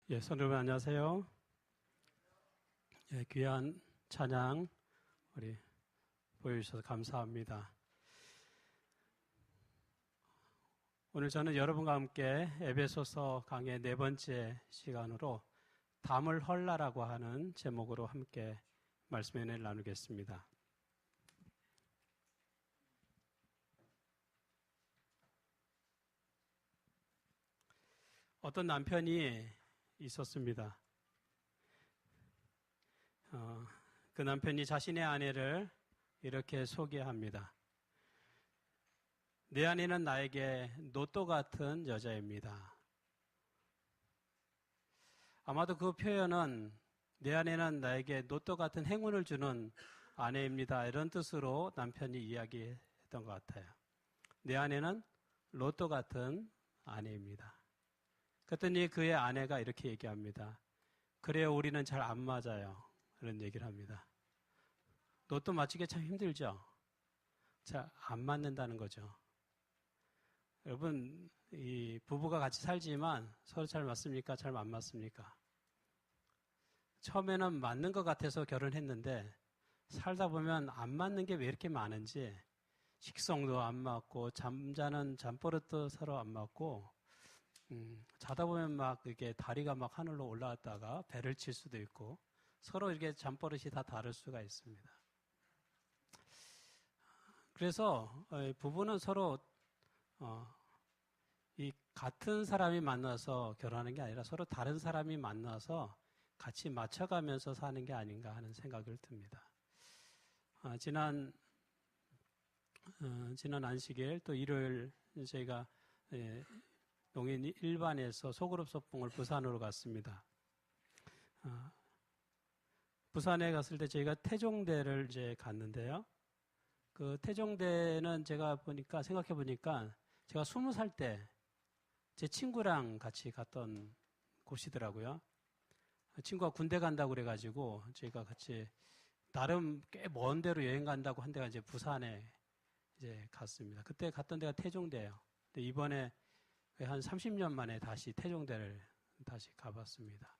예, 성도 여러분 안녕하세요. 예, 귀한 찬양 우리 보여주셔서 감사합니다. 오늘 저는 여러분과 함께 에베소서 강의 4번째 시간으로 담을 헐라라고 하는 제목으로 함께 말씀의 은혜를 나누겠습니다. 어떤 남편이 있었습니다. 그 남편이 자신의 아내를 이렇게 소개합니다. 내 아내는 나에게 노또 같은 여자입니다. 아마도 그 표현은 내 아내는 나에게 노또 같은 행운을 주는 아내입니다. 이런 뜻으로 남편이 이야기했던 것 같아요. 내 아내는 로또 같은 아내입니다. 그랬더니 그의 아내가 이렇게 얘기합니다. 그래요, 우리는 잘 안 맞아요. 그런 얘기를 합니다. 로또 맞추기 참 힘들죠? 잘 안 맞는다는 거죠. 여러분, 이 부부가 같이 살지만 서로 잘 맞습니까? 잘 안 맞습니까? 처음에는 맞는 것 같아서 결혼했는데 살다 보면 안 맞는 게 왜 이렇게 많은지 식성도 안 맞고 잠자는 잠버릇도 서로 안 맞고 자다 보면 막 이게 다리가 막 하늘로 올라왔다가 배를 칠 수도 있고 서로 이렇게 잠버릇이 다 다를 수가 있습니다. 그래서 부부는 서로 이 같은 사람이 만나서 결혼하는 게 아니라 서로 다른 사람이 만나서 같이 맞춰가면서 사는 게 아닌가 하는 생각을 듭니다. 지난 안식일 또 일요일 저희가 농인 일반에서 소그룹 소풍을 부산으로 갔습니다. 부산에 갔을 때 저희가 태종대를 이제 갔는데요. 그 태종대는 제가 생각해 보니까 제가 20살 때 제 친구랑 같이 갔던 곳이더라고요. 친구가 군대 간다고 그래가지고 저희가 같이 나름 꽤 먼 데로 여행 간다고 한 데가 이제 부산에 이제 갔습니다. 그때 갔던 데가 태종대예요. 근데 이번에 한 30년 만에 다시 태종대를 다시 가봤습니다.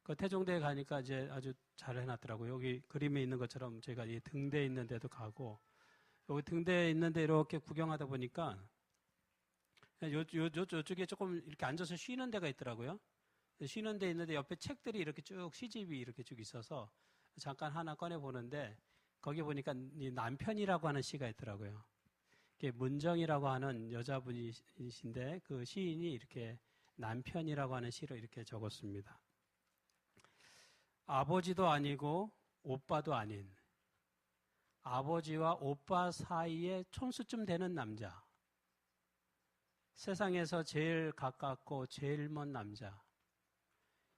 그 태종대에 가니까 이제 아주 잘 해놨더라고요. 여기 그림에 있는 것처럼 제가 이 등대 있는 데도 가고, 여기 등대 있는 데 이렇게 구경하다 보니까, 요쪽에 조금 이렇게 앉아서 쉬는 데가 있더라고요. 쉬는 데 있는데 옆에 책들이 이렇게 쭉 시집이 이렇게 쭉 있어서 잠깐 하나 꺼내보는데, 거기 보니까 이 남편이라고 하는 시가 있더라고요. 문정이라고 하는 여자분이신데 그 시인이 이렇게 남편이라고 하는 시를 이렇게 적었습니다. 아버지도 아니고 오빠도 아닌 아버지와 오빠 사이에 촌수쯤 되는 남자. 세상에서 제일 가깝고 제일 먼 남자.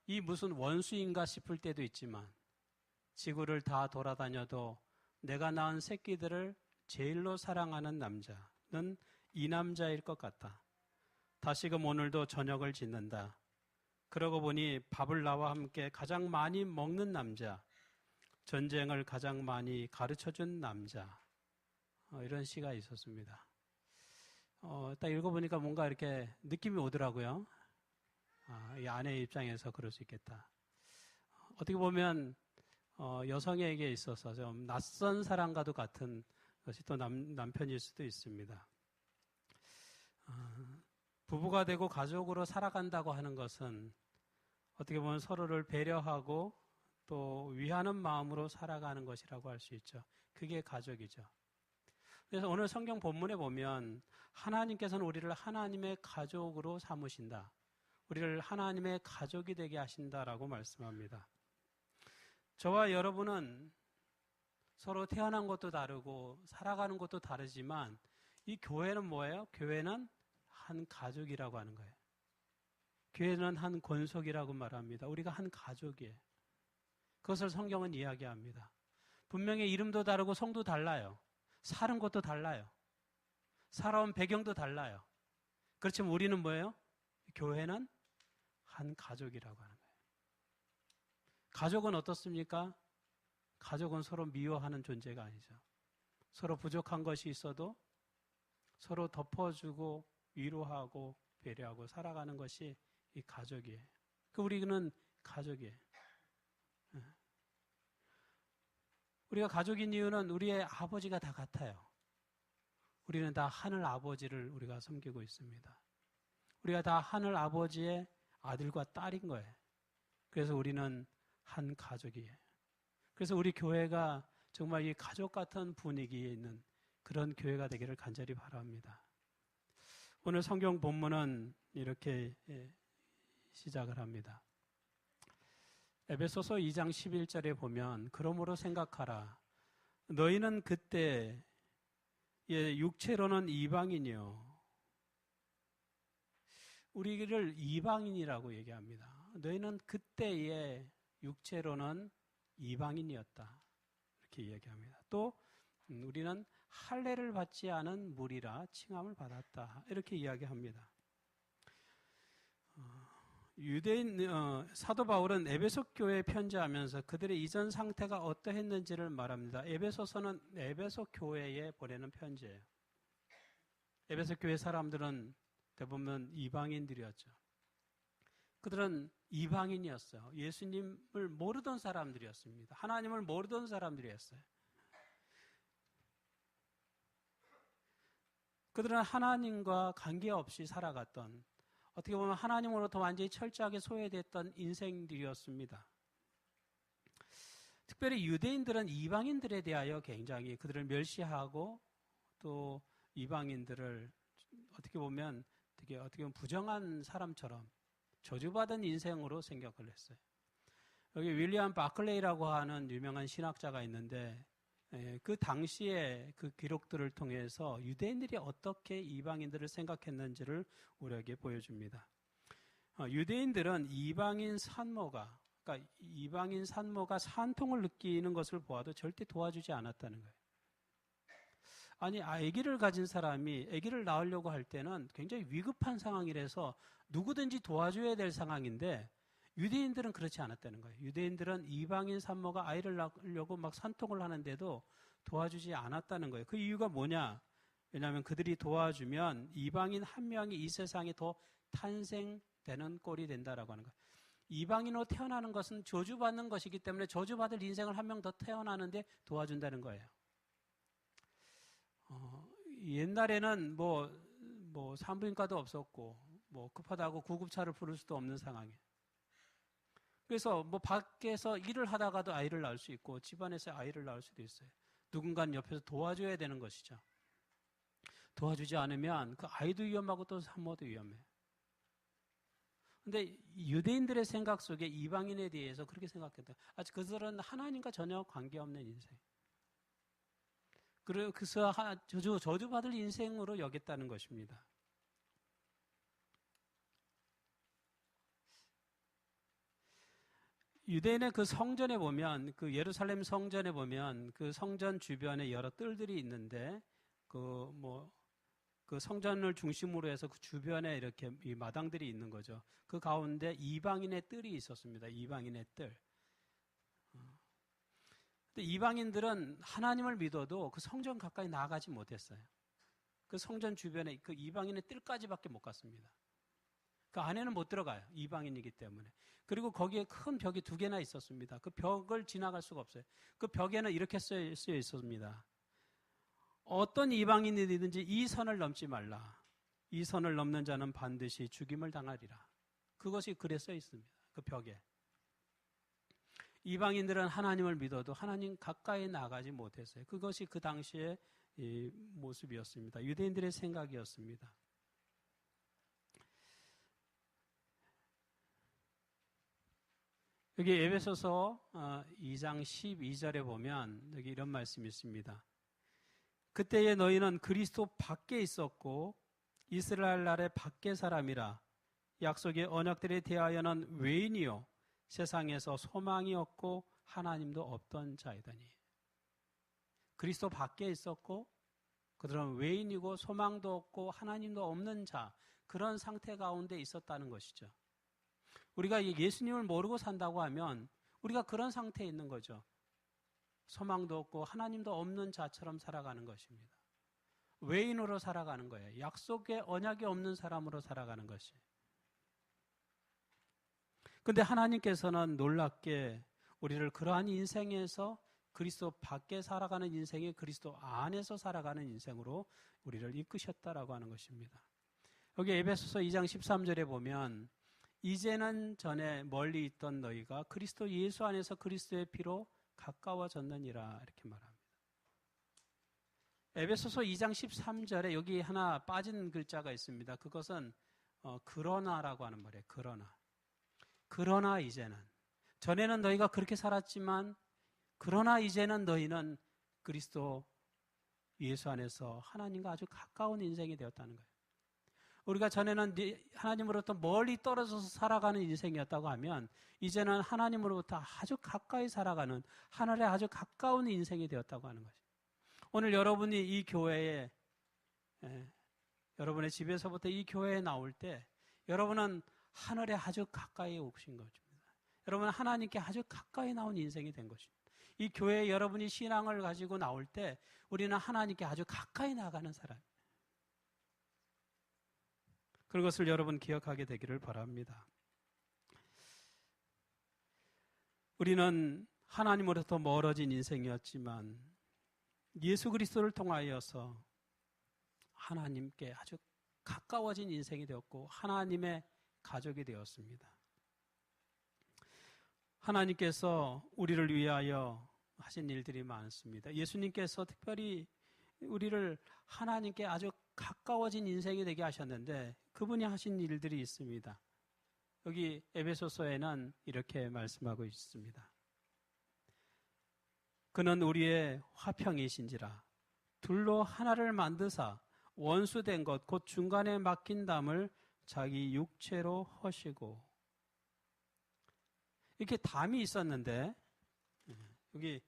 이 무슨 원수인가 싶을 때도 있지만 지구를 다 돌아다녀도 내가 낳은 새끼들을 제일로 사랑하는 남자는 이 남자일 것 같다. 다시금 오늘도 저녁을 짓는다. 그러고 보니 밥을 나와 함께 가장 많이 먹는 남자, 전쟁을 가장 많이 가르쳐준 남자, 이런 시가 있었습니다. 딱 읽어보니까 뭔가 이렇게 느낌이 오더라고요. 이 아내의 입장에서 그럴 수 있겠다. 어떻게 보면 여성에게 있어서 좀 낯선 사람과도 같은 것이 또 남편일 수도 있습니다. 부부가 되고 가족으로 살아간다고 하는 것은 어떻게 보면 서로를 배려하고 또 위하는 마음으로 살아가는 것이라고 할 수 있죠. 그게 가족이죠. 그래서 오늘 성경 본문에 보면 하나님께서는 우리를 하나님의 가족으로 삼으신다. 우리를 하나님의 가족이 되게 하신다라고 말씀합니다. 저와 여러분은 서로 태어난 것도 다르고 살아가는 것도 다르지만 이 교회는 뭐예요? 교회는 한 가족이라고 하는 거예요. 교회는 한 권속이라고 말합니다. 우리가 한 가족이에요. 그것을 성경은 이야기합니다. 분명히 이름도 다르고 성도 달라요. 사는 것도 달라요. 살아온 배경도 달라요. 그렇지만 우리는 뭐예요? 교회는 한 가족이라고 하는 거예요. 가족은 어떻습니까? 가족은 서로 미워하는 존재가 아니죠. 서로 부족한 것이 있어도 서로 덮어주고 위로하고 배려하고 살아가는 것이 이 가족이에요. 우리는 가족이에요. 우리가 가족인 이유는 우리의 아버지가 다 같아요. 우리는 다 하늘 아버지를 우리가 섬기고 있습니다. 우리가 다 하늘 아버지의 아들과 딸인 거예요. 그래서 우리는 한 가족이에요. 그래서 우리 교회가 정말 이 가족 같은 분위기에 있는 그런 교회가 되기를 간절히 바랍니다. 오늘 성경 본문은 이렇게 시작을 합니다. 에베소서 2장 11절에 보면 그러므로 생각하라. 너희는 그때 육체로는 이방인이요. 우리를 이방인이라고 얘기합니다. 너희는 그때의 육체로는 이방인이었다. 이렇게 이야기합니다. 또 우리는 할례를 받지 않은 무리라 칭함을 받았다. 이렇게 이야기합니다. 유대인 사도 바울은 에베소 교회에 편지하면서 그들의 이전 상태가 어떠했는지를 말합니다. 에베소서는 에베소 교회에 보내는 편지예요. 에베소 교회 사람들은 대부분 이방인들이었죠. 그들은 이방인이었어요. 예수님을 모르던 사람들이었습니다. 하나님을 모르던 사람들이었어요. 그들은 하나님과 관계없이 살아갔던, 어떻게 보면 하나님으로부터 완전히 철저하게 소외됐던 인생들이었습니다. 특별히 유대인들은 이방인들에 대하여 굉장히 그들을 멸시하고 또 이방인들을 어떻게 보면 되게 부정한 사람처럼 저주받은 인생으로 생각을 했어요. 여기 윌리엄 바클레이라고 하는 유명한 신학자가 있는데 그 당시에 그 기록들을 통해서 유대인들이 어떻게 이방인들을 생각했는지를 우리에게 보여줍니다. 유대인들은 이방인 산모가 산통을 느끼는 것을 보아도 절대 도와주지 않았다는 거예요. 아니, 아기를 가진 사람이 아기를 낳으려고 할 때는 굉장히 위급한 상황이라서 누구든지 도와줘야 될 상황인데 유대인들은 그렇지 않았다는 거예요. 유대인들은 이방인 산모가 아이를 낳으려고 막 산통을 하는데도 도와주지 않았다는 거예요. 그 이유가 뭐냐? 왜냐하면 그들이 도와주면 이방인 한 명이 이 세상에 더 탄생되는 꼴이 된다라고 하는 거예요. 이방인으로 태어나는 것은 저주받는 것이기 때문에 저주받을 인생을 한 명 더 태어나는데 도와준다는 거예요. 옛날에는 뭐 산부인과도 없었고 뭐 급하다고 구급차를 부를 수도 없는 상황이에요. 그래서 뭐 밖에서 일을 하다가도 아이를 낳을 수 있고 집안에서 아이를 낳을 수도 있어요. 누군가는 옆에서 도와줘야 되는 것이죠. 도와주지 않으면 그 아이도 위험하고 또 산모도 위험해요. 근데 유대인들의 생각 속에 이방인에 대해서 그렇게 생각했다. 아직 그들은 하나님과 전혀 관계없는 인생. 그래서 저주받을 인생으로 여겼다는 것입니다. 유대인의 그 성전에 보면, 그 예루살렘 성전에 보면 그 성전 주변에 여러 뜰들이 있는데 그 성전을 중심으로 해서 그 주변에 이렇게 이 마당들이 있는 거죠. 그 가운데 이방인의 뜰이 있었습니다. 이방인의 뜰. 근데 이방인들은 하나님을 믿어도 그 성전 가까이 나아가지 못했어요. 그 성전 주변에 그 이방인의 뜰까지밖에 못 갔습니다. 그 안에는 못 들어가요. 이방인이기 때문에. 그리고 거기에 큰 벽이 2개나 있었습니다. 그 벽을 지나갈 수가 없어요. 그 벽에는 이렇게 쓰여 있었습니다. 어떤 이방인이든지 이 선을 넘지 말라. 이 선을 넘는 자는 반드시 죽임을 당하리라. 그것이 글에 써 있습니다. 그 벽에. 이방인들은 하나님을 믿어도 하나님 가까이 나가지 못했어요. 그것이 그 당시의 이 모습이었습니다. 유대인들의 생각이었습니다. 여기 에베소서 2장 12절에 보면 여기 이런 말씀이 있습니다. 그때에 너희는 그리스도 밖에 있었고 이스라엘 나라의 밖의 사람이라 약속의 언약들에 대하여는 외인이요 세상에서 소망이 없고 하나님도 없던 자이더니. 그리스도 밖에 있었고 그들은 외인이고 소망도 없고 하나님도 없는 자, 그런 상태 가운데 있었다는 것이죠. 우리가 예수님을 모르고 산다고 하면 우리가 그런 상태에 있는 거죠. 소망도 없고 하나님도 없는 자처럼 살아가는 것입니다. 외인으로 살아가는 거예요. 약속의 언약이 없는 사람으로 살아가는 것이. 근데 하나님께서는 놀랍게 우리를 그러한 인생에서 그리스도 밖에 살아가는 인생이 그리스도 안에서 살아가는 인생으로 우리를 이끄셨다라고 하는 것입니다. 여기 에베소서 2장 13절에 보면 이제는 전에 멀리 있던 너희가 그리스도 예수 안에서 그리스도의 피로 가까워졌느니라 이렇게 말합니다. 에베소서 2장 13절에 여기 하나 빠진 글자가 있습니다. 그것은 그러나라고 하는 말이에요. 그러나 이제는 전에는 너희가 그렇게 살았지만 그러나 이제는 너희는 그리스도 예수 안에서 하나님과 아주 가까운 인생이 되었다는 거예요. 우리가 전에는 하나님으로부터 멀리 떨어져서 살아가는 인생이었다고 하면 이제는 하나님으로부터 아주 가까이 살아가는 하늘에 아주 가까운 인생이 되었다고 하는 것입니다. 오늘 여러분이 이 교회에 여러분의 집에서부터 이 교회에 나올 때 여러분은 하늘에 아주 가까이 오신 것입니다. 여러분은 하나님께 아주 가까이 나온 인생이 된 것입니다. 이 교회에 여러분이 신앙을 가지고 나올 때 우리는 하나님께 아주 가까이 나가는 사람입니다. 그것을 여러분 기억하게 되기를 바랍니다. 우리는 하나님으로부터 멀어진 인생이었지만 예수 그리스도를 통하여서 하나님께 아주 가까워진 인생이 되었고 하나님의 가족이 되었습니다. 하나님께서 우리를 위하여 하신 일들이 많습니다. 예수님께서 특별히 우리를 하나님께 아주 가까워진 인생이 되게 하셨는데 그분이 하신 일들이 있습니다. 여기 에베소서에는 이렇게 말씀하고 있습니다. 그는 우리의 화평이신지라 둘로 하나를 만드사 원수된 것 곧 중간에 막힌 담을 자기 육체로 허시고 이렇게 담이 있었는데 여기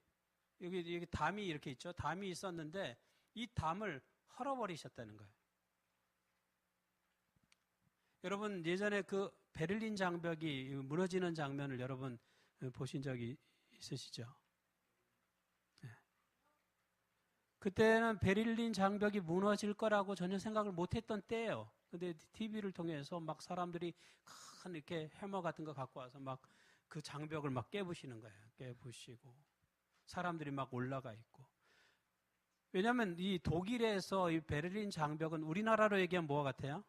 담이 이렇게 있죠. 담이 있었는데 이 담을 헐어버리셨다는 거예요. 여러분 예전에 그 베를린 장벽이 무너지는 장면을 여러분 보신 적이 있으시죠? 그때는 베를린 장벽이 무너질 거라고 전혀 생각을 못했던 때예요. 근데 TV를 통해서 막 사람들이 큰 이렇게 해머 같은 거 갖고 와서 막 그 장벽을 막 깨부시는 거예요. 깨부시고 사람들이 막 올라가 있고. 왜냐하면 이 독일에서 이 베를린 장벽은 우리나라로 얘기하면 뭐가 같아요?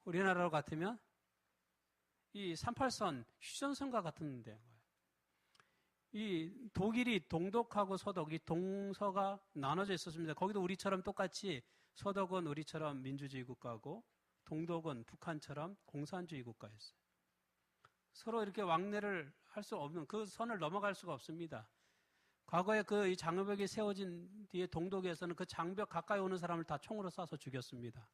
우리나라로 같으면 이 38선 휴전선과 같은 데인 거예요. 이 독일이 동독하고 서독, 이 동서가 나눠져 있었습니다. 거기도 우리처럼 똑같이 서독은 우리처럼 민주주의 국가고 동독은 북한처럼 공산주의 국가였어요. 서로 이렇게 왕래를 할 수 없는 그 선을 넘어갈 수가 없습니다. 과거에 그 이 장벽이 세워진 뒤에 동독에서는 그 장벽 가까이 오는 사람을 다 총으로 쏴서 죽였습니다.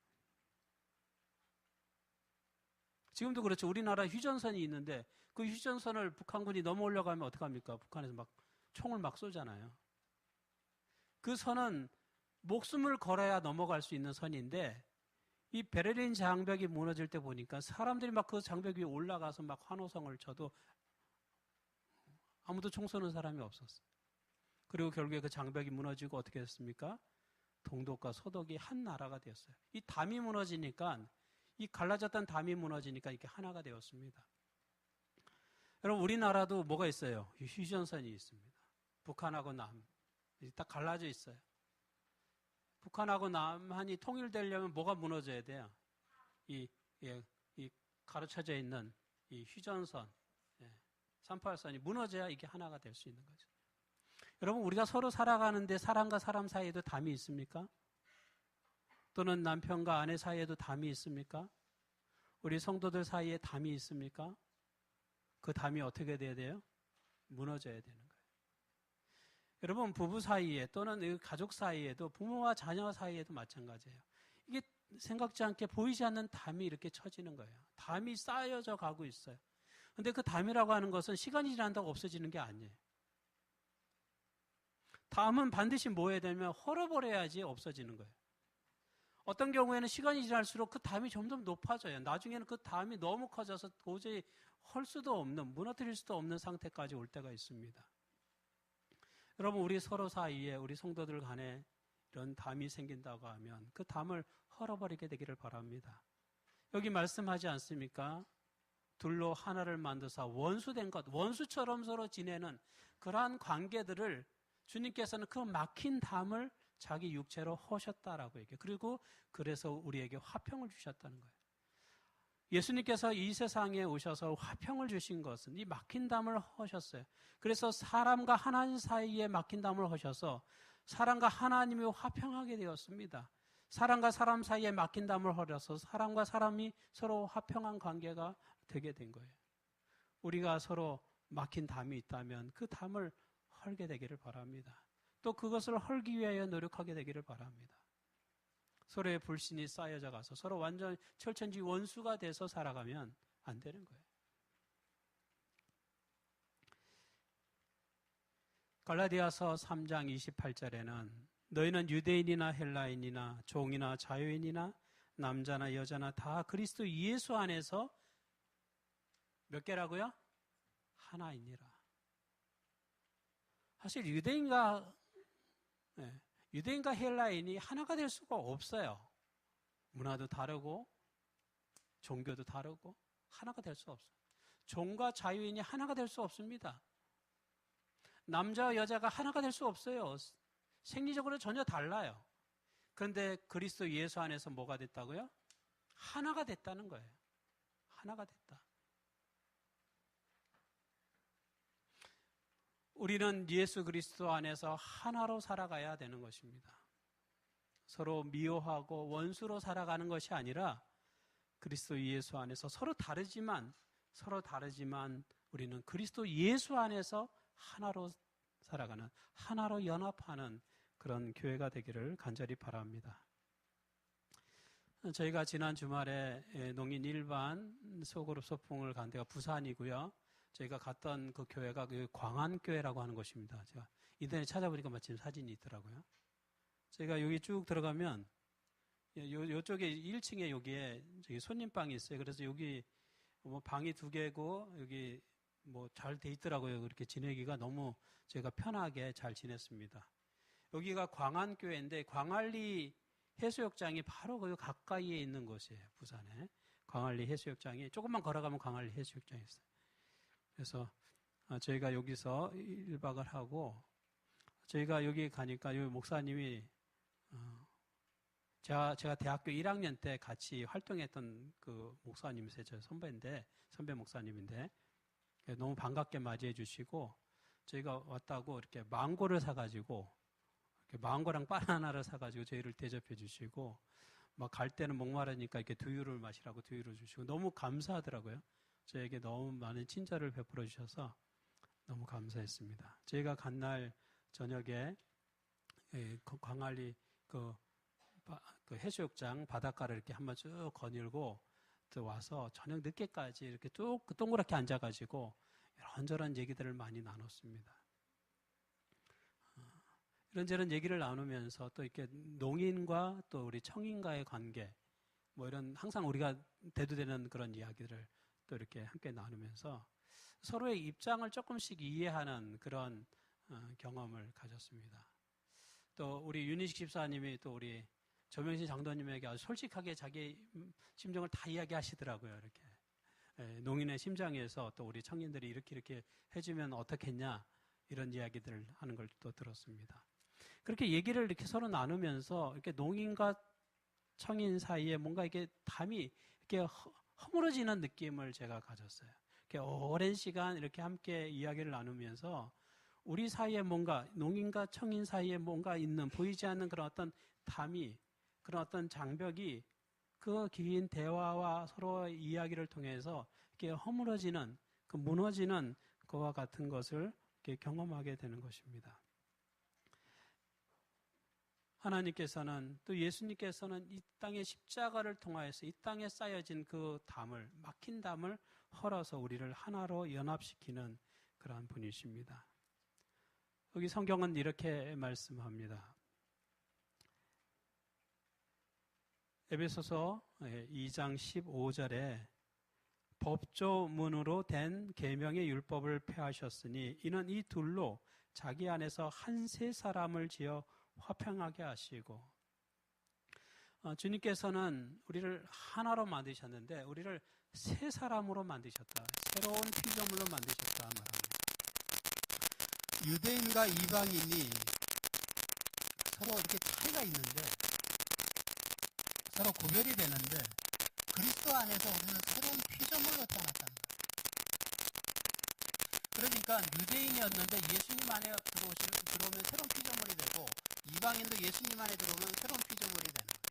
지금도 그렇죠. 우리나라 휴전선이 있는데 그 휴전선을 북한군이 넘어오려고 하면 어떡합니까? 북한에서 막 총을 막 쏘잖아요. 그 선은 목숨을 걸어야 넘어갈 수 있는 선인데 이 베를린 장벽이 무너질 때 보니까 사람들이 막 그 장벽 위에 올라가서 막 환호성을 쳐도 아무도 총 쏘는 사람이 없었어요. 그리고 결국에 그 장벽이 무너지고 어떻게 됐습니까? 동독과 서독이 한 나라가 되었어요. 이 담이 무너지니까 이 갈라졌던 담이 무너지니까 이렇게 하나가 되었습니다. 여러분 우리나라도 뭐가 있어요? 휴전선이 있습니다. 북한하고 남 딱 갈라져 있어요. 북한하고 남한이 통일되려면 뭐가 무너져야 돼요? 이 가로쳐져 있는 이 휴전선, 38선이 무너져야 이게 하나가 될 수 있는 거죠. 여러분 우리가 서로 살아가는데 사람과 사람 사이에도 담이 있습니까? 또는 남편과 아내 사이에도 담이 있습니까? 우리 성도들 사이에 담이 있습니까? 그 담이 어떻게 돼야 돼요? 무너져야 되는 거예요. 여러분 부부 사이에 또는 가족 사이에도 부모와 자녀 사이에도 마찬가지예요. 이게 생각지 않게 보이지 않는 담이 이렇게 쳐지는 거예요. 담이 쌓여져 가고 있어요. 근데 그 담이라고 하는 것은 시간이 지난다고 없어지는 게 아니에요. 담은 반드시 뭐 해야 되면 헐어버려야지 없어지는 거예요. 어떤 경우에는 시간이 지날수록 그 담이 점점 높아져요. 나중에는 그 담이 너무 커져서 도저히 헐 수도 없는, 무너뜨릴 수도 없는 상태까지 올 때가 있습니다. 여러분 우리 서로 사이에 우리 성도들 간에 이런 담이 생긴다고 하면 그 담을 헐어버리게 되기를 바랍니다. 여기 말씀하지 않습니까? 둘로 하나를 만드사 원수된 것, 원수처럼 서로 지내는 그러한 관계들을 주님께서는 그 막힌 담을 자기 육체로 허셨다라고 얘기해요. 그리고 그래서 우리에게 화평을 주셨다는 거예요. 예수님께서 이 세상에 오셔서 화평을 주신 것은 이 막힌 담을 허셨어요. 그래서 사람과 하나님 사이에 막힌 담을 허셔서 사람과 하나님이 화평하게 되었습니다. 사람과 사람 사이에 막힌 담을 허려서 사람과 사람이 서로 화평한 관계가 되게 된 거예요. 우리가 서로 막힌 담이 있다면 그 담을 헐게 되기를 바랍니다. 또 그것을 헐기 위하여 노력하게 되기를 바랍니다. 서로의 불신이 쌓여져 가서 서로 완전 철천지 원수가 돼서 살아가면 안 되는 거예요. 갈라디아서 3장 28절에는 너희는 유대인이나 헬라인이나 종이나 자유인이나 남자나 여자나 다 그리스도 예수 안에서 몇 개라고요? 하나이니라. 사실 유대인과 헬라인이 하나가 될 수가 없어요. 문화도 다르고 종교도 다르고 하나가 될 수 없어요. 종과 자유인이 하나가 될 수 없습니다. 남자와 여자가 하나가 될 수 없어요. 생리적으로 전혀 달라요. 그런데 그리스도 예수 안에서 뭐가 됐다고요? 하나가 됐다는 거예요. 하나가 됐다. 우리는 예수 그리스도 안에서 하나로 살아가야 되는 것입니다. 서로 미워하고 원수로 살아가는 것이 아니라 그리스도 예수 안에서 서로 다르지만 우리는 그리스도 예수 안에서 하나로 살아가는, 하나로 연합하는 그런 교회가 되기를 간절히 바랍니다. 저희가 지난 주말에 농인 일반 소그룹 소풍을 간 데가 부산이고요. 저희가 갔던 그 교회가 그 광안교회라고 하는 곳입니다. 제가 인터넷 찾아보니까 마침 사진이 있더라고요. 저희가 여기 쭉 들어가면 요쪽에 1층에 여기에 저기 손님방이 있어요. 그래서 여기 뭐 방이 2개고 여기 뭐 잘 돼 있더라고요. 그렇게 지내기가 너무 제가 편하게 잘 지냈습니다. 여기가 광안교회인데 광안리 해수욕장이 바로 그 가까이에 있는 곳이에요. 부산에 광안리 해수욕장이 조금만 걸어가면 광안리 해수욕장이 있어요. 그래서 저희가 여기서 1박을 하고 저희가 여기 가니까 여기 목사님이 제가 대학교 1학년 때 같이 활동했던 그 목사님이세요. 저 선배 목사님인데 너무 반갑게 맞이해 주시고 저희가 왔다고 이렇게 망고를 사가지고 이렇게 망고랑 바나나를 사가지고 저희를 대접해 주시고 막 갈 때는 목마르니까 이렇게 두유를 마시라고 두유를 주시고 너무 감사하더라고요. 저에게 너무 많은 친절을 베풀어 주셔서 너무 감사했습니다. 저희가 간 날 저녁에 광안리 그 해수욕장 바닷가를 이렇게 한번 쭉 거닐고 또 와서 저녁 늦게까지 이렇게 쭉 동그랗게 앉아가지고 이런저런 얘기들을 많이 나눴습니다. 이런저런 얘기를 나누면서 또 이렇게 농인과 또 우리 청인과의 관계 뭐 이런 항상 우리가 대두되는 그런 이야기들을 또 이렇게 함께 나누면서 서로의 입장을 조금씩 이해하는 그런 경험을 가졌습니다. 또 우리 윤희식 집사님이 또 우리 조명신 장로님에게 아주 솔직하게 자기 심정을 다 이야기하시더라고요. 이렇게 농인의 심정에서 또 우리 청년들이 이렇게 해주면 어떻겠냐 이런 이야기들을 하는 걸 또 들었습니다. 그렇게 얘기를 이렇게 서로 나누면서 이렇게 농인과 청인 사이에 뭔가 이게 담이 이렇게 허물어지는 느낌을 제가 가졌어요. 이렇게 오랜 시간 이렇게 함께 이야기를 나누면서 우리 사이에 뭔가 농인과 청인 사이에 뭔가 있는 보이지 않는 그런 어떤 담이 그런 어떤 장벽이 그 긴 대화와 서로의 이야기를 통해서 이렇게 허물어지는 그 무너지는 그와 같은 것을 이렇게 경험하게 되는 것입니다. 하나님께서는 또 예수님께서는 이 땅의 십자가를 통하여서 이 땅에 쌓여진 그 담을 막힌 담을 헐어서 우리를 하나로 연합시키는 그러한 분이십니다. 여기 성경은 이렇게 말씀합니다. 에베소서 2장 15절에 법조문으로 된 계명의 율법을 폐하셨으니 이는 이 둘로 자기 안에서 한 세 사람을 지어 화평하게 하시고 주님께서는 우리를 하나로 만드셨는데 우리를 새 사람으로 만드셨다. 새로운 피조물로 만드셨다 말합니다. 유대인과 이방인이 서로 이렇게 차이가 있는데, 서로 구별이 되는데, 그리스도 안에서 우리는 새로운 피조물로 태어났다는 거예요. 그러니까 유대인이었는데 예수님 안에 들어오면 새로운 피조물이 되고, 이방인도 예수님 안에 들어오면 새로운 피조물이 되는 거예요.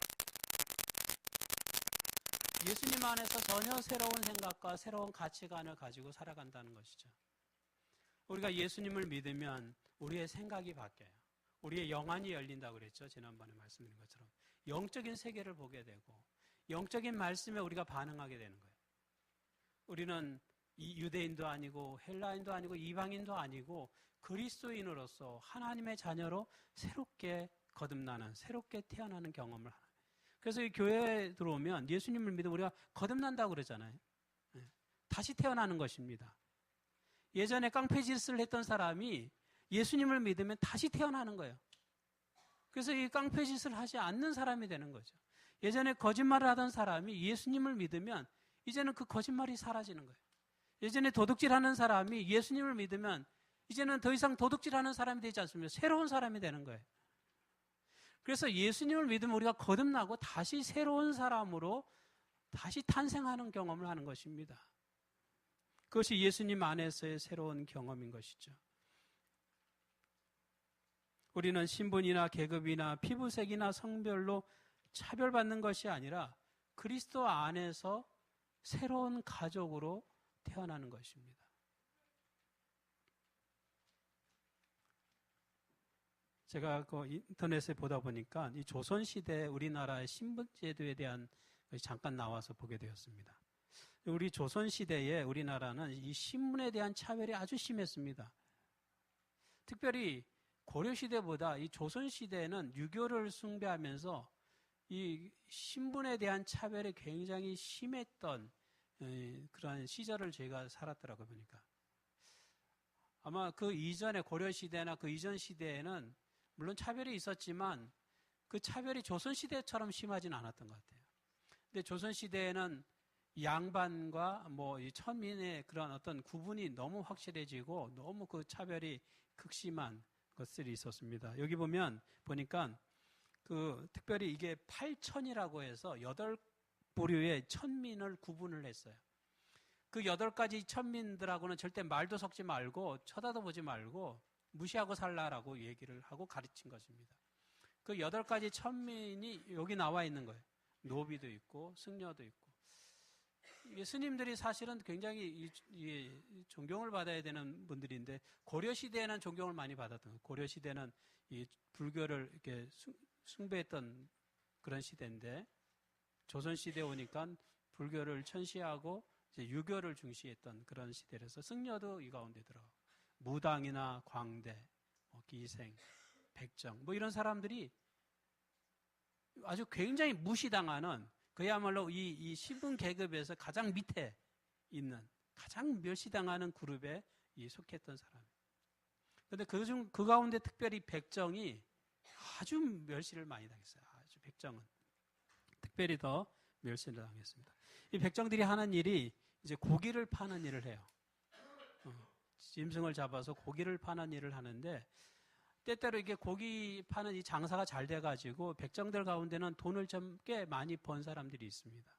예수님 안에서 전혀 새로운 생각과 새로운 가치관을 가지고 살아간다는 것이죠. 우리가 예수님을 믿으면 우리의 생각이 바뀌어요. 우리의 영안이 열린다고 그랬죠. 지난번에 말씀드린 것처럼. 영적인 세계를 보게 되고 영적인 말씀에 우리가 반응하게 되는 거예요. 우리는 유대인도 아니고 헬라인도 아니고 이방인도 아니고 그리스도인으로서 하나님의 자녀로 새롭게 거듭나는, 새롭게 태어나는 경험을 하는. 그래서 이 교회에 들어오면 예수님을 믿으면 우리가 거듭난다고 그러잖아요. 다시 태어나는 것입니다. 예전에 깡패짓을 했던 사람이 예수님을 믿으면 다시 태어나는 거예요. 그래서 이 깡패짓을 하지 않는 사람이 되는 거죠. 예전에 거짓말을 하던 사람이 예수님을 믿으면 이제는 그 거짓말이 사라지는 거예요. 예전에 도둑질하는 사람이 예수님을 믿으면 이제는 더 이상 도둑질하는 사람이 되지 않습니다. 새로운 사람이 되는 거예요. 그래서 예수님을 믿으면 우리가 거듭나고 다시 새로운 사람으로 다시 탄생하는 경험을 하는 것입니다. 그것이 예수님 안에서의 새로운 경험인 것이죠. 우리는 신분이나 계급이나 피부색이나 성별로 차별받는 것이 아니라 그리스도 안에서 새로운 가족으로 태어나는 것입니다. 제가 그 인터넷에 보다 보니까 이 조선시대 우리나라의 신분제도에 대한 것이 잠깐 나와서 보게 되었습니다. 우리 조선시대에 우리나라는 이 신분에 대한 차별이 아주 심했습니다. 특별히 고려시대보다 이 조선시대에는 유교를 숭배하면서 이 신분에 대한 차별이 굉장히 심했던 그런 시절을 저희가 살았더라고요, 보니까. 아마 그 이전에 고려시대나 그 이전 시대에는 물론 차별이 있었지만 그 차별이 조선시대처럼 심하진 않았던 것 같아요. 근데 조선시대에는 양반과 이 천민의 그런 어떤 구분이 너무 확실해지고 너무 그 차별이 극심한 것들이 있었습니다. 여기 보니까 그 특별히 이게 8천이라고 해서 8부류의 천민을 구분을 했어요. 그 8가지 천민들하고는 절대 말도 섞지 말고 쳐다도 보지 말고 무시하고 살라라고 얘기를 하고 가르친 것입니다. 그 8가지 천민이 여기 나와 있는 거예요. 노비도 있고 승려도 있고. 스님들이 사실은 굉장히 존경을 받아야 되는 분들인데 고려시대에는 존경을 많이 받았던 거예요. 고려시대는 이 불교를 이렇게 숭배했던 그런 시대인데 조선시대에 오니까 불교를 천시하고 이제 유교를 중시했던 그런 시대라서 승려도 이 가운데 들어가고 무당이나 광대, 기생, 백정 이런 사람들이 아주 굉장히 무시당하는 그야말로 이 신분 계급에서 가장 밑에 있는 가장 멸시당하는 그룹에 속했던 사람. 그런데 그 가운데 특별히 백정이 아주 멸시를 많이 당했어요. 아주 백정은 특별히 더 멸시를 당했습니다. 이 백정들이 하는 일이 이제 고기를 파는 일을 해요. 짐승을 잡아서 고기를 파는 일을 하는데 때때로 이게 고기 파는 이 장사가 잘 돼가지고 백정들 가운데는 돈을 좀 꽤 많이 번 사람들이 있습니다.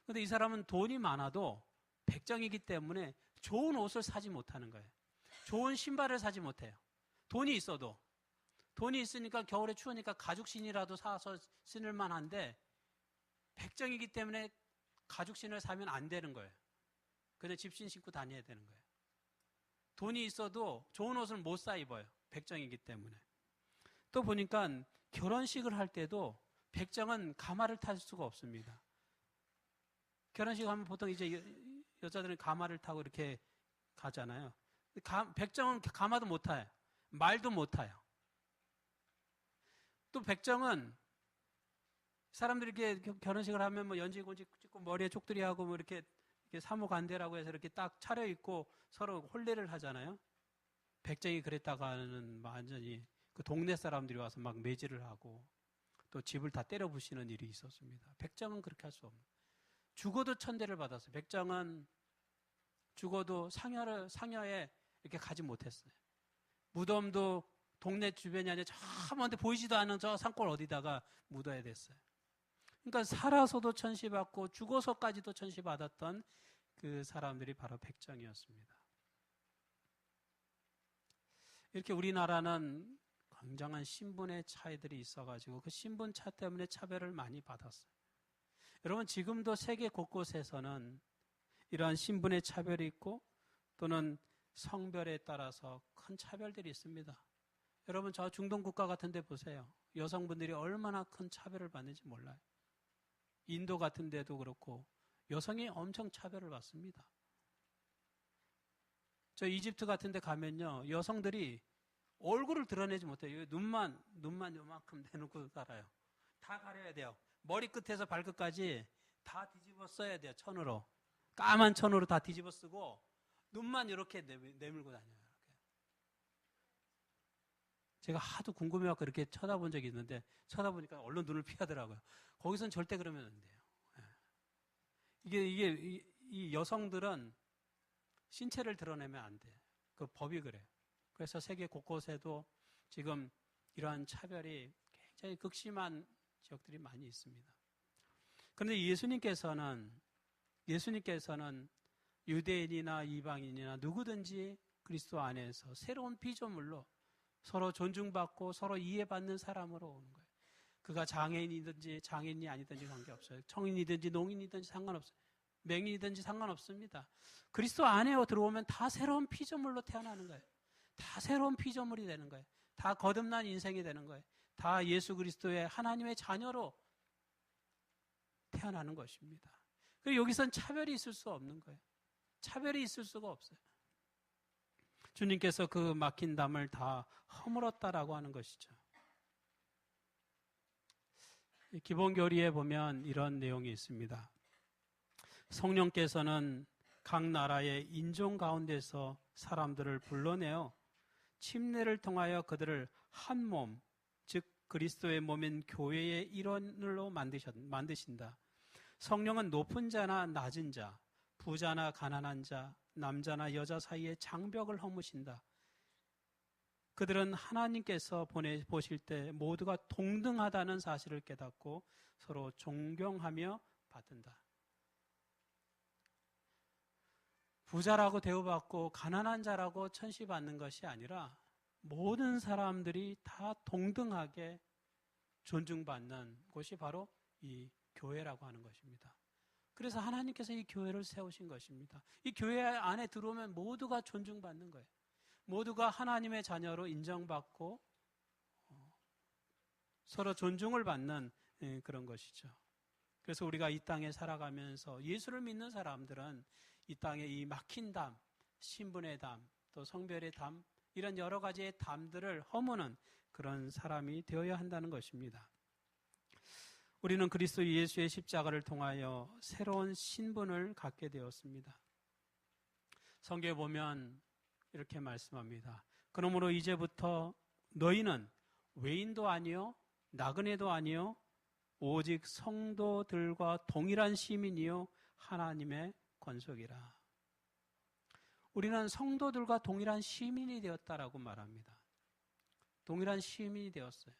그런데 이 사람은 돈이 많아도 백정이기 때문에 좋은 옷을 사지 못하는 거예요. 좋은 신발을 사지 못해요. 돈이 있어도. 돈이 있으니까 겨울에 추우니까 가죽신이라도 사서 신을 만한데 백정이기 때문에 가죽신을 사면 안 되는 거예요. 그냥 집신 신고 다녀야 되는 거예요. 돈이 있어도 좋은 옷을 못 사 입어요. 백정이기 때문에. 또 보니까 결혼식을 할 때도 백정은 가마를 탈 수가 없습니다. 결혼식 하면 보통 이제 여자들은 가마를 타고 이렇게 가잖아요. 백정은 가마도 못 타요. 말도 못 타요. 또 백정은 사람들이 이렇게 결혼식을 하면 연지곤지 찍고 머리에 촉들이하고 이렇게 사모간대라고 해서 이렇게 딱 차려입고 서로 혼례를 하잖아요. 백정이 그랬다가는 완전히 그 동네 사람들이 와서 막 매질을 하고 또 집을 다 때려 부시는 일이 있었습니다. 백정은 그렇게 할 수 없는. 죽어도 천대를 받았어요. 백정은 죽어도 상여에 이렇게 가지 못했어요. 무덤도 동네 주변이 아니라 저 먼데 보이지도 않은 저 산골 어디다가 묻어야 됐어요. 그러니까 살아서도 천시받고 죽어서까지도 천시받았던 그 사람들이 바로 백정이었습니다. 이렇게 우리나라는 굉장한 신분의 차이들이 있어가지고 그 신분 차 때문에 차별을 많이 받았어요. 여러분, 지금도 세계 곳곳에서는 이러한 신분의 차별이 있고 또는 성별에 따라서 큰 차별들이 있습니다. 여러분, 저 중동 국가 같은 데 보세요. 여성분들이 얼마나 큰 차별을 받는지 몰라요. 인도 같은 데도 그렇고 여성이 엄청 차별을 받습니다. 저 이집트 같은 데 가면요, 여성들이 얼굴을 드러내지 못해요. 눈만 요만큼 내놓고 살아요. 다 가려야 돼요. 머리끝에서 발끝까지 다 뒤집어 써야 돼요. 천으로. 까만 천으로 다 뒤집어 쓰고 눈만 이렇게 내밀고 다녀요. 이렇게. 제가 하도 궁금해갖고 이렇게 쳐다본 적이 있는데 쳐다보니까 얼른 눈을 피하더라고요. 거기선 절대 그러면 안 돼요. 이 여성들은 신체를 드러내면 안 돼. 그 법이 그래요. 그래서 세계 곳곳에도 지금 이러한 차별이 굉장히 극심한 지역들이 많이 있습니다. 그런데 예수님께서는 유대인이나 이방인이나 누구든지 그리스도 안에서 새로운 피조물로 서로 존중받고 서로 이해받는 사람으로 오는 거예요. 그가 장애인이든지 장애인이 아니든지 관계없어요. 청인이든지 농인이든지 상관없어요. 맹인이든지 상관없습니다. 그리스도 안에 들어오면 다 새로운 피조물로 태어나는 거예요. 다 새로운 피조물이 되는 거예요. 다 거듭난 인생이 되는 거예요. 다 예수 그리스도의 하나님의 자녀로 태어나는 것입니다. 그리고 여기선 차별이 있을 수 없는 거예요. 차별이 있을 수가 없어요. 주님께서 그 막힌 담을 다 허물었다라고 하는 것이죠. 기본 교리에 보면 이런 내용이 있습니다. 성령께서는 각 나라의 인종 가운데서 사람들을 불러내어 침례를 통하여 그들을 한 몸, 즉 그리스도의 몸인 교회의 일원으로 만드신다. 성령은 높은 자나 낮은 자, 부자나 가난한 자, 남자나 여자 사이에 장벽을 허무신다. 그들은 하나님께서 보실 때 모두가 동등하다는 사실을 깨닫고 서로 존경하며 받든다. 부자라고 대우받고 가난한 자라고 천시받는 것이 아니라 모든 사람들이 다 동등하게 존중받는 곳이 바로 이 교회라고 하는 것입니다. 그래서 하나님께서 이 교회를 세우신 것입니다. 이 교회 안에 들어오면 모두가 존중받는 거예요. 모두가 하나님의 자녀로 인정받고 서로 존중을 받는 그런 것이죠. 그래서 우리가 이 땅에 살아가면서 예수를 믿는 사람들은 이 땅에 이 막힌 담, 신분의 담, 또 성별의 담, 이런 여러 가지의 담들을 허무는 그런 사람이 되어야 한다는 것입니다. 우리는 그리스도 예수의 십자가를 통하여 새로운 신분을 갖게 되었습니다. 성경에 보면 이렇게 말씀합니다. 그러므로 이제부터 너희는 외인도 아니요 나그네도 아니요 오직 성도들과 동일한 시민이요 하나님의 권속이라. 우리는 성도들과 동일한 시민이 되었다라고 말합니다. 동일한 시민이 되었어요.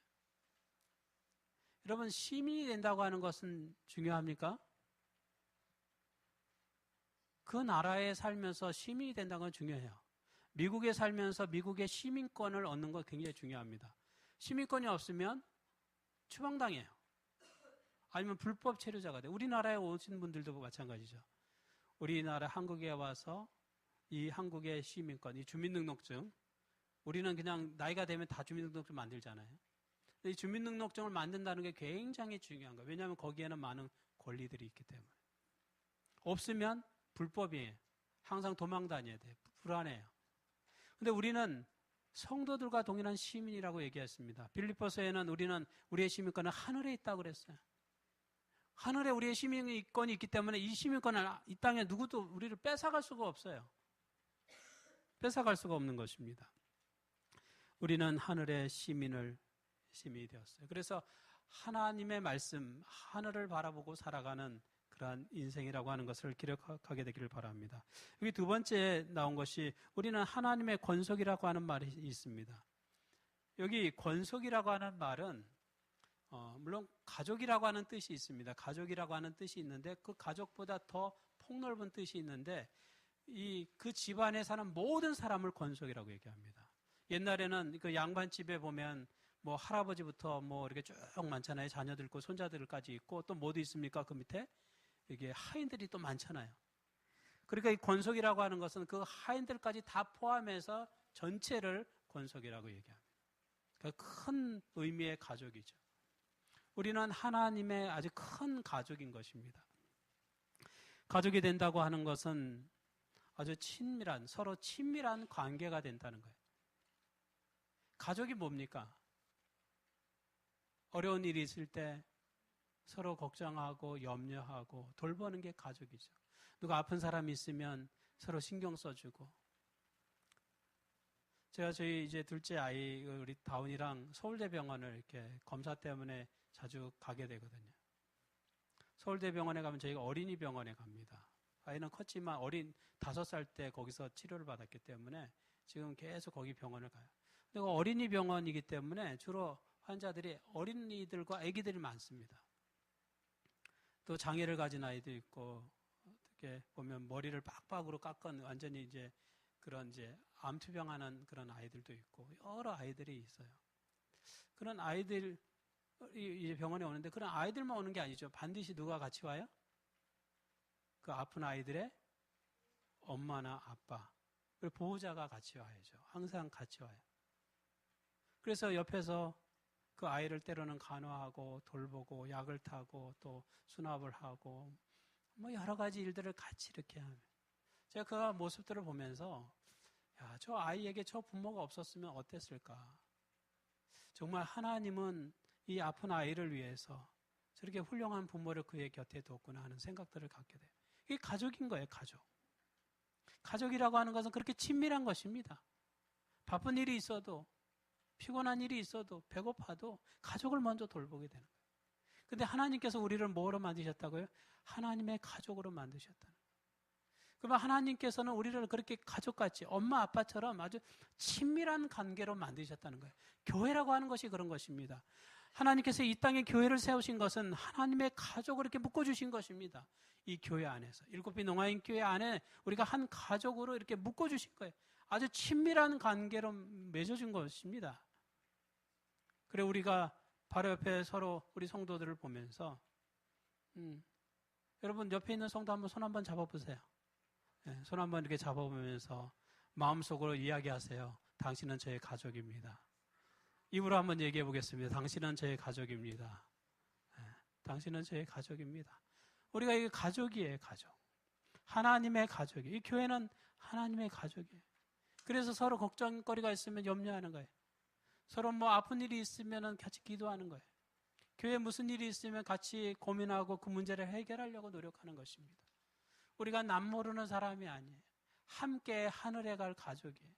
여러분, 시민이 된다고 하는 것은 중요합니까? 그 나라에 살면서 시민이 된다는 건 중요해요. 미국에 살면서 미국의 시민권을 얻는 건 굉장히 중요합니다. 시민권이 없으면 추방당해요. 아니면 불법 체류자가 돼요. 우리나라에 오신 분들도 마찬가지죠. 우리나라 한국에 와서 이 한국의 시민권, 이 주민등록증, 우리는 그냥 나이가 되면 다 주민등록증 만들잖아요. 이 주민등록증을 만든다는 게 굉장히 중요한 거예요. 왜냐하면 거기에는 많은 권리들이 있기 때문에. 없으면 불법이에요. 항상 도망 다녀야 돼요. 불안해요. 근데 우리는 성도들과 동일한 시민이라고 얘기했습니다. 빌립보서에는 우리는 우리의 시민권은 하늘에 있다고 그랬어요. 하늘에 우리의 시민권이 있기 때문에 이 시민권을 이 땅에 누구도 우리를 뺏어갈 수가 없어요. 뺏어갈 수가 없는 것입니다. 우리는 하늘의 시민이 되었어요. 그래서 하나님의 말씀, 하늘을 바라보고 살아가는 그러한 인생이라고 하는 것을 기억하게 되기를 바랍니다. 여기 두 번째 나온 것이 우리는 하나님의 권속이라고 하는 말이 있습니다. 여기 권속이라고 하는 말은 물론 가족이라고 하는 뜻이 있습니다. 가족이라고 하는 뜻이 있는데 그 가족보다 더 폭넓은 뜻이 있는데 그 집안에 사는 모든 사람을 권속이라고 얘기합니다. 옛날에는 그 양반집에 보면 뭐 할아버지부터 뭐 이렇게 쭉 많잖아요. 자녀들 있고 손자들까지 있고 또 뭐도 있습니까? 그 밑에 이게 하인들이 또 많잖아요. 그러니까 이 권속이라고 하는 것은 그 하인들까지 다 포함해서 전체를 권속이라고 얘기합니다. 그러니까 큰 의미의 가족이죠. 우리는 하나님의 아주 큰 가족인 것입니다. 가족이 된다고 하는 것은 아주 서로 친밀한 관계가 된다는 거예요. 가족이 뭡니까? 어려운 일이 있을 때 서로 걱정하고 염려하고 돌보는 게 가족이죠. 누가 아픈 사람이 있으면 서로 신경 써주고. 제가 저희 이제 둘째 아이 우리 다운이랑 서울대병원을 이렇게 검사 때문에 자주 가게 되거든요. 서울대병원에 가면 저희가 어린이 병원에 갑니다. 아이는 컸지만 5살 때 거기서 치료를 받았기 때문에 지금 계속 거기 병원을 가요. 근데 어린이 병원이기 때문에 주로 환자들이 어린이들과 아기들이 많습니다. 또 장애를 가진 아이도 있고, 어떻게 보면 머리를 빡빡으로 깎은 완전히 이제 그런 이제 암투병하는 그런 아이들도 있고, 여러 아이들이 있어요. 그런 아이들이 이제 병원에 오는데 그런 아이들만 오는 게 아니죠. 반드시 누가 같이 와요? 그 아픈 아이들의 엄마나 아빠, 그리고 보호자가 같이 와야죠. 항상 같이 와요. 그래서 옆에서 그 아이를 때로는 간호하고 돌보고 약을 타고 또 수납을 하고 뭐 여러 가지 일들을 같이 이렇게 하면 제가 그 모습들을 보면서 야, 저 아이에게 저 부모가 없었으면 어땠을까? 정말 하나님은 이 아픈 아이를 위해서 저렇게 훌륭한 부모를 그의 곁에 뒀구나 하는 생각들을 갖게 돼요. 이게 가족인 거예요, 가족. 가족이라고 하는 것은 그렇게 친밀한 것입니다. 바쁜 일이 있어도 피곤한 일이 있어도 배고파도 가족을 먼저 돌보게 되는 거예요. 근데 하나님께서 우리를 뭐로 만드셨다고요? 하나님의 가족으로 만드셨다는 거예요. 그러면 하나님께서는 우리를 그렇게 가족같이 엄마 아빠처럼 아주 친밀한 관계로 만드셨다는 거예요. 교회라고 하는 것이 그런 것입니다. 하나님께서 이 땅에 교회를 세우신 것은 하나님의 가족을 이렇게 묶어주신 것입니다. 이 교회 안에서 일곱비 농아인 교회 안에 우리가 한 가족으로 이렇게 묶어주신 거예요. 아주 친밀한 관계로 맺어준 것입니다. 그래 우리가 바로 옆에 서로 우리 성도들을 보면서 여러분 옆에 있는 성도 한번 손 한번 잡아보세요. 네, 손 한번 이렇게 잡아보면서 마음속으로 이야기하세요. 당신은 저의 가족입니다. 입으로 한번 얘기해 보겠습니다. 당신은 저의 가족입니다. 네, 당신은 저의 가족입니다. 우리가 이게 가족이에요, 가족. 하나님의 가족이에요. 이 교회는 하나님의 가족이에요. 그래서 서로 걱정거리가 있으면 염려하는 거예요. 서로 뭐 아픈 일이 있으면 같이 기도하는 거예요. 교회에 무슨 일이 있으면 같이 고민하고 그 문제를 해결하려고 노력하는 것입니다. 우리가 남모르는 사람이 아니에요. 함께 하늘에 갈 가족이에요.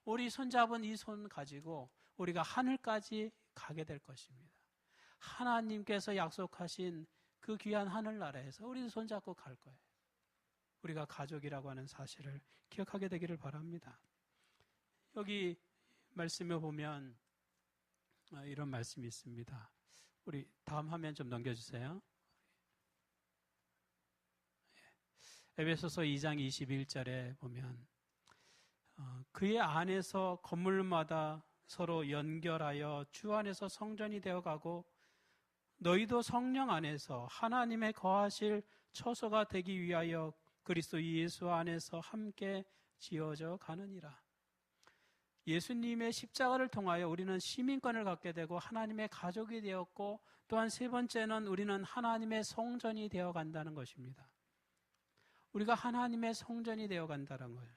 우리 손잡은 이 손 가지고 우리가 하늘까지 가게 될 것입니다. 하나님께서 약속하신 그 귀한 하늘나라에서 우리 손잡고 갈 거예요. 우리가 가족이라고 하는 사실을 기억하게 되기를 바랍니다. 여기 말씀에 보면 이런 말씀이 있습니다. 우리 다음 화면 좀 넘겨주세요. 에베소서 2장 21절에 보면 그의 안에서 건물마다 서로 연결하여 주 안에서 성전이 되어가고 너희도 성령 안에서 하나님의 거하실 처소가 되기 위하여 그리스도 예수 안에서 함께 지어져 가느니라. 예수님의 십자가를 통하여 우리는 시민권을 갖게 되고 하나님의 가족이 되었고 또한 세 번째는 우리는 하나님의 성전이 되어 간다는 것입니다. 우리가 하나님의 성전이 되어 간다는 거예요.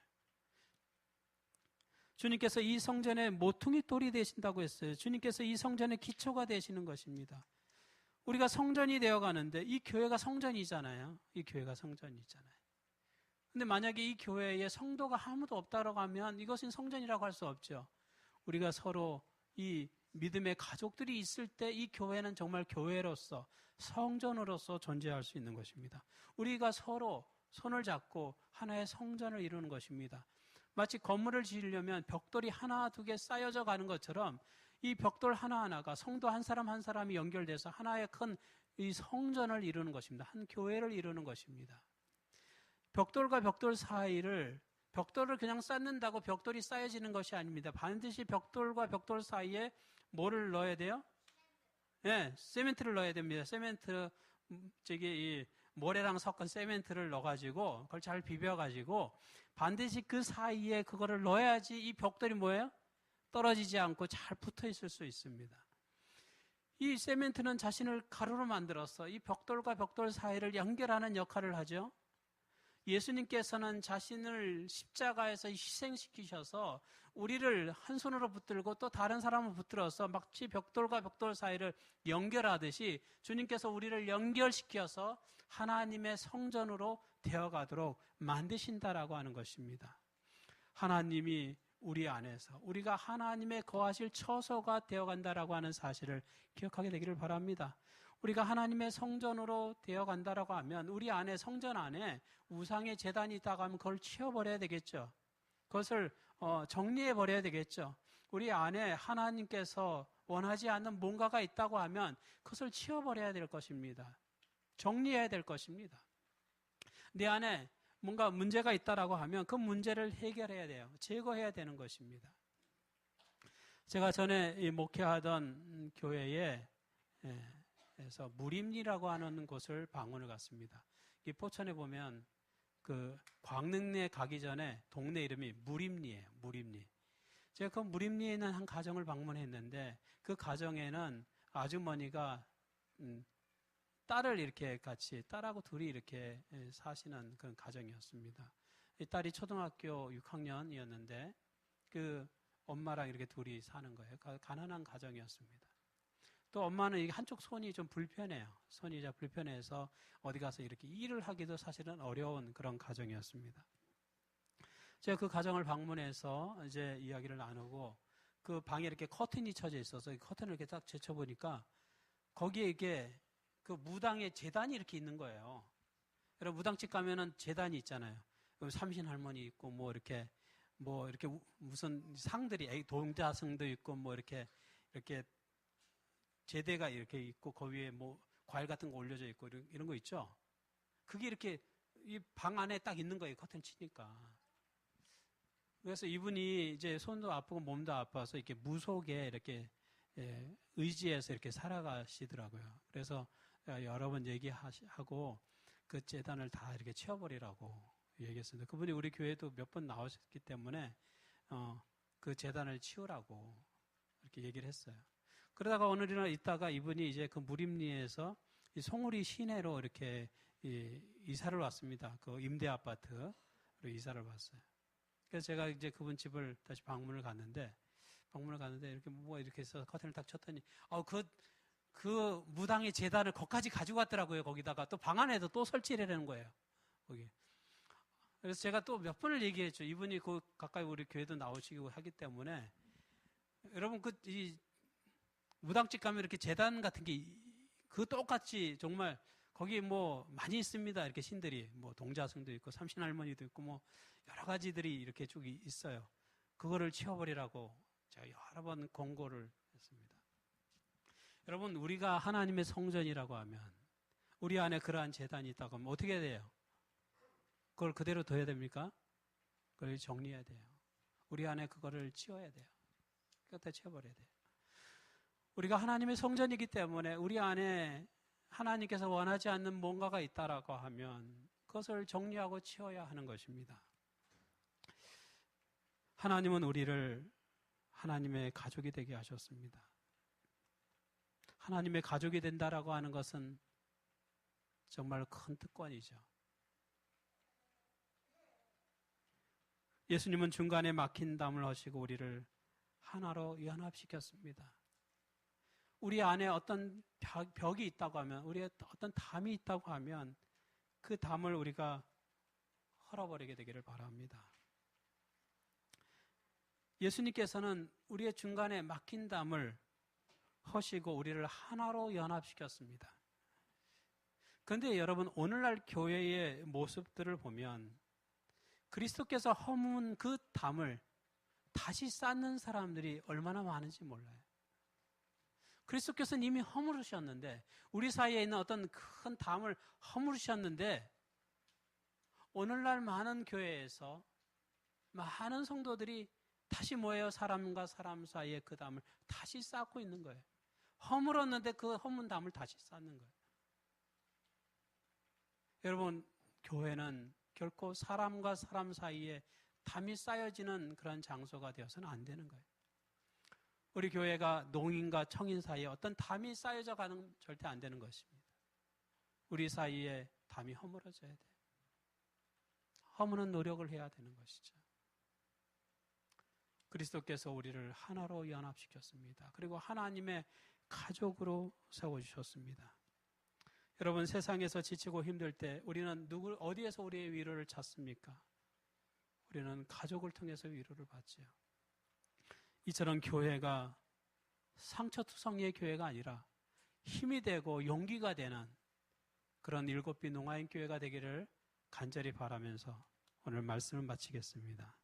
주님께서 이 성전의 모퉁이 돌이 되신다고 했어요. 주님께서 이 성전의 기초가 되시는 것입니다. 우리가 성전이 되어 가는데 이 교회가 성전이잖아요. 이 교회가 성전이잖아요. 근데 만약에 이 교회에 성도가 아무도 없다고 하면 이것은 성전이라고 할 수 없죠. 우리가 서로 이 믿음의 가족들이 있을 때 이 교회는 정말 교회로서 성전으로서 존재할 수 있는 것입니다. 우리가 서로 손을 잡고 하나의 성전을 이루는 것입니다. 마치 건물을 지으려면 벽돌이 하나 두 개 쌓여져 가는 것처럼 이 벽돌 하나하나가 성도 한 사람 한 사람이 연결돼서 하나의 큰 이 성전을 이루는 것입니다. 한 교회를 이루는 것입니다. 벽돌과 벽돌 사이를 벽돌을 그냥 쌓는다고 벽돌이 쌓여지는 것이 아닙니다. 반드시 벽돌과 벽돌 사이에 뭐를 넣어야 돼요? 네, 세멘트를 넣어야 됩니다. 세멘트, 이 모래랑 섞은 세멘트를 넣어가지고 그걸 잘 비벼가지고 반드시 그 사이에 그거를 넣어야지 이 벽돌이 뭐예요? 떨어지지 않고 잘 붙어 있을 수 있습니다. 이 세멘트는 자신을 가루로 만들어서 이 벽돌과 벽돌 사이를 연결하는 역할을 하죠. 예수님께서는 자신을 십자가에서 희생시키셔서 우리를 한 손으로 붙들고 또 다른 사람을 붙들어서 마치 벽돌과 벽돌 사이를 연결하듯이 주님께서 우리를 연결시켜서 하나님의 성전으로 되어가도록 만드신다라고 하는 것입니다. 하나님이 우리 안에서 우리가 하나님의 거하실 처소가 되어간다라고 하는 사실을 기억하게 되기를 바랍니다. 우리가 하나님의 성전으로 되어간다라고 하면 우리 안에 성전 안에 우상의 제단이 있다고 하면 그걸 치워버려야 되겠죠. 그것을 정리해버려야 되겠죠. 우리 안에 하나님께서 원하지 않는 뭔가가 있다고 하면 그것을 치워버려야 될 것입니다. 정리해야 될 것입니다. 내 안에 뭔가 문제가 있다라고 하면 그 문제를 해결해야 돼요. 제거해야 되는 것입니다. 제가 전에 목회하던 교회에 그래서 무림리라고 하는 곳을 방문을 갔습니다. 이 포천에 보면 그 광릉리에 가기 전에 동네 이름이 무림리예요. 무림리. 제가 그 무림리에 있는 한 가정을 방문했는데 그 가정에는 아주머니가 딸을 이렇게 같이 딸하고 둘이 이렇게 사시는 그런 가정이었습니다. 이 딸이 초등학교 6학년이었는데 그 엄마랑 이렇게 둘이 사는 거예요. 가난한 가정이었습니다. 또 엄마는 한쪽 손이 좀 불편해요. 손이 좀 불편해서 어디 가서 이렇게 일을 하기도 사실은 어려운 그런 가정이었습니다. 제가 그 가정을 방문해서 이제 이야기를 나누고 그 방에 이렇게 커튼이 쳐져 있어서 커튼을 이렇게 딱 제쳐보니까 거기에 이게 그 무당의 제단이 이렇게 있는 거예요. 여러분 무당집 가면은 제단이 있잖아요. 삼신 할머니 있고 뭐 이렇게 무슨 상들이 동자승도 있고 뭐 이렇게 제대가 이렇게 있고 그 위에 뭐 과일 같은 거 올려져 있고 이런 거 있죠. 그게 이렇게 이 방 안에 딱 있는 거예요. 커튼 치니까. 그래서 이분이 이제 손도 아프고 몸도 아파서 이렇게 무속에 이렇게 의지해서 이렇게 살아가시더라고요. 그래서 여러 번 얘기하고 그 재단을 다 이렇게 치워버리라고 얘기했습니다. 그분이 우리 교회도 몇 번 나오셨기 때문에 그 재단을 치우라고 이렇게 얘기를 했어요. 그러다가 어느 날 있다가 이분이 이제 그 무림리에서 이 송우리 시내로 이렇게 이사를 왔습니다. 그 임대 아파트로 이사를 왔어요. 그래서 제가 이제 그분 집을 다시 방문을 갔는데 이렇게 뭐 이렇게 해서 커튼을 딱 쳤더니 그 무당의 재단을 거기까지 가지고 갔더라고요. 거기다가 또 방 안에도 또 설치를 하는 거예요. 거기. 그래서 제가 또 몇 번을 얘기했죠. 이분이 그 가까이 우리 교회도 나오시고 하기 때문에 여러분 이 무당집 가면 이렇게 재단 같은 게 그 똑같이 정말 거기 뭐 많이 있습니다. 이렇게 신들이 뭐 동자승도 있고 삼신할머니도 있고 뭐 여러 가지들이 이렇게 쭉 있어요. 그거를 치워버리라고 제가 여러 번 권고를 했습니다. 여러분 우리가 하나님의 성전이라고 하면 우리 안에 그러한 재단이 있다고 하면 어떻게 해야 돼요? 그걸 그대로 둬야 됩니까? 그걸 정리해야 돼요. 우리 안에 그거를 치워야 돼요. 그것도 치워버려야 돼요. 우리가 하나님의 성전이기 때문에 우리 안에 하나님께서 원하지 않는 뭔가가 있다라고 하면 그것을 정리하고 치워야 하는 것입니다. 하나님은 우리를 하나님의 가족이 되게 하셨습니다. 하나님의 가족이 된다라고 하는 것은 정말 큰 특권이죠. 예수님은 중간에 막힌 담을 하시고 우리를 하나로 연합시켰습니다. 우리 안에 어떤 벽이 있다고 하면, 우리의 어떤 담이 있다고 하면 그 담을 우리가 헐어버리게 되기를 바랍니다. 예수님께서는 우리의 중간에 막힌 담을 허시고 우리를 하나로 연합시켰습니다. 그런데 여러분, 오늘날 교회의 모습들을 보면 그리스도께서 허문 그 담을 다시 쌓는 사람들이 얼마나 많은지 몰라요. 그리스도께서는 이미 허물으셨는데, 우리 사이에 있는 어떤 큰 담을 허물으셨는데, 오늘날 많은 교회에서 많은 성도들이 다시 뭐예요? 사람과 사람 사이에 그 담을 다시 쌓고 있는 거예요. 허물었는데 그 허문 담을 다시 쌓는 거예요. 여러분, 교회는 결코 사람과 사람 사이에 담이 쌓여지는 그런 장소가 되어서는 안 되는 거예요. 우리 교회가 농인과 청인 사이에 어떤 담이 쌓여져 가는 절대 안 되는 것입니다. 우리 사이에 담이 허물어져야 돼요. 허무는 노력을 해야 되는 것이죠. 그리스도께서 우리를 하나로 연합시켰습니다. 그리고 하나님의 가족으로 세워주셨습니다. 여러분, 세상에서 지치고 힘들 때 우리는 어디에서 우리의 위로를 찾습니까? 우리는 가족을 통해서 위로를 받지요. 이처럼 교회가 상처투성이의 교회가 아니라 힘이 되고 용기가 되는 그런 일곱비 농아인 교회가 되기를 간절히 바라면서 오늘 말씀을 마치겠습니다.